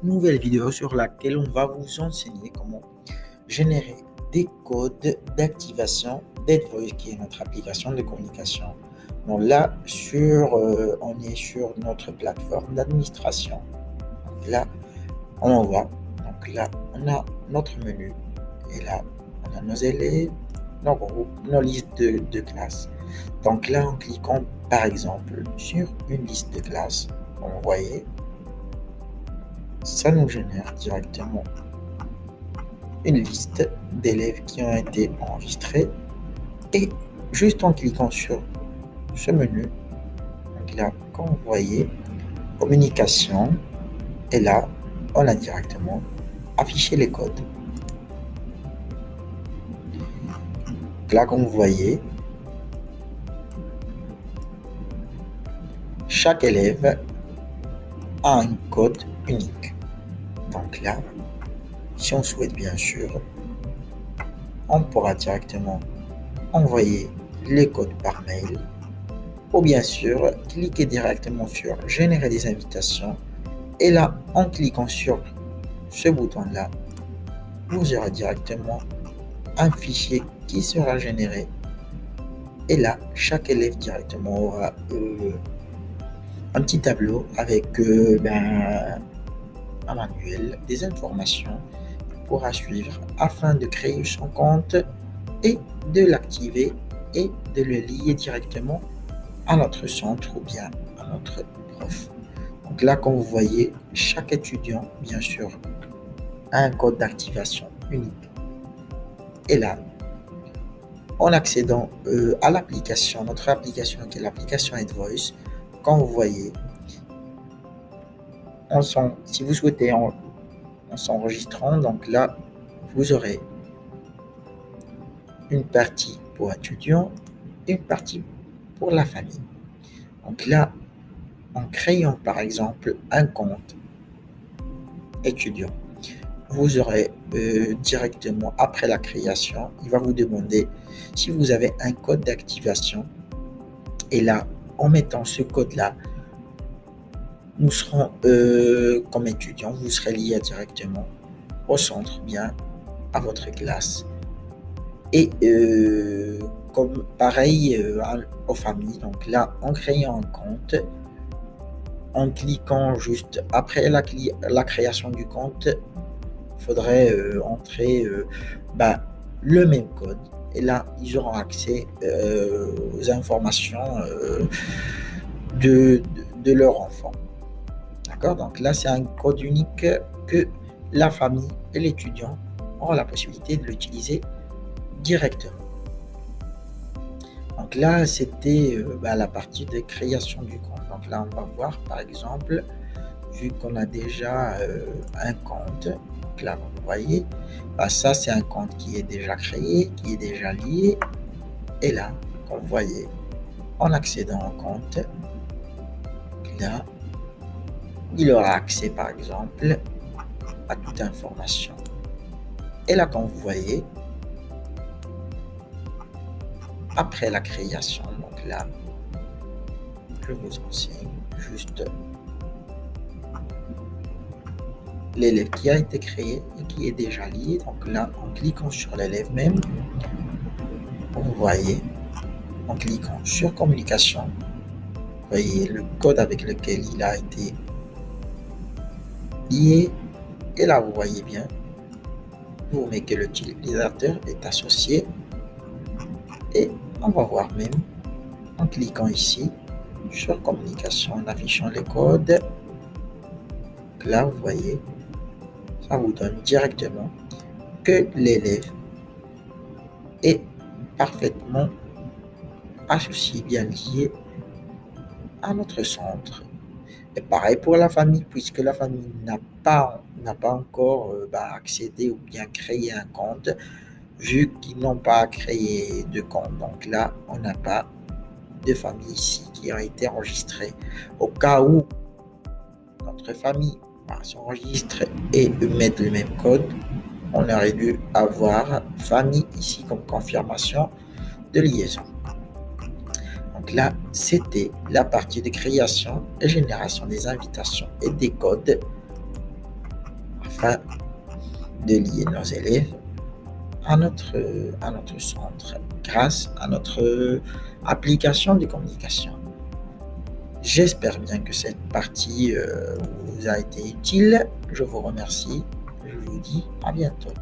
nouvelle vidéo sur laquelle on va vous enseigner comment générer des codes d'activation d'AdVoice, qui est notre application de communication. Donc là, on est sur notre plateforme d'administration. Donc là, on en voit. Donc là, on a notre menu. Et là, on a nos élèves, nos groupes, nos listes de classes. Donc là, en cliquant par exemple sur une liste de classes, vous voyez, ça nous génère directement une liste d'élèves qui ont été enregistrés. Et juste en cliquant sur ce menu, donc là, comme vous voyez, communication, et là, on a directement affiché les codes. Donc là, comme vous voyez, chaque élève a un code unique. Donc là, si on souhaite bien sûr, on pourra directement envoyer les codes par mail ou bien sûr cliquer directement sur générer des invitations, et là en cliquant sur ce bouton là, vous aurez directement un fichier qui sera généré, et là chaque élève directement aura un petit tableau avec un manuel, des informations qu'il pourra suivre afin de créer son compte et de l'activer et de le lier directement à notre centre ou bien à notre prof. Donc là, comme vous voyez, chaque étudiant, bien sûr, a un code d'activation unique. Et là, en accédant à l'application, notre application qui est l'application AdVoice, comme vous voyez, si vous souhaitez en s'enregistrant, donc là, vous aurez une partie pour étudiants et une partie pour la famille. Donc là, en créant par exemple un compte étudiant, vous aurez directement après la création, il va vous demander si vous avez un code d'activation, et là, en mettant ce code-là, nous serons comme étudiants, vous serez liés directement au centre, bien à votre classe. Et comme pareil aux familles, donc là, en créant un compte, en cliquant juste après la création du compte, il faudrait entrer le même code, et là, ils auront accès aux informations de leur enfant. D'accord? Donc là, c'est un code unique que la famille et l'étudiant auront la possibilité de l'utiliser directement. Donc là, c'était la partie de création du compte. Donc là, on va voir par exemple, vu qu'on a déjà un compte, donc là, vous voyez, ça c'est un compte qui est déjà créé, qui est déjà lié. Et là, comme vous voyez, en accédant au compte, là, il aura accès par exemple à toute information. Et là, comme vous voyez, après la création, donc là, je vous enseigne juste l'élève qui a été créé et qui est déjà lié. Donc là, en cliquant sur l'élève même, vous voyez, en cliquant sur communication, vous voyez le code avec lequel il a été lié. Et là, vous voyez bien, vous mettez que l'utilisateur est associé. Et on va voir même en cliquant ici sur communication, en affichant les codes. Donc là, vous voyez, ça vous donne directement que l'élève est parfaitement associé, bien lié à notre centre. Et pareil pour la famille, puisque la famille n'a pas encore accédé ou bien créé un compte, vu qu'ils n'ont pas créé de compte. Donc là, on n'a pas de famille ici qui a été enregistrée. Au cas où notre famille s'enregistre et mettre le même code, on aurait dû avoir famille ici comme confirmation de liaison. Donc là, c'était la partie de création et génération des invitations et des codes permettra de lier nos élèves à notre centre grâce à notre application de communication. J'espère bien que cette partie vous a été utile. Je vous remercie. Je vous dis à bientôt.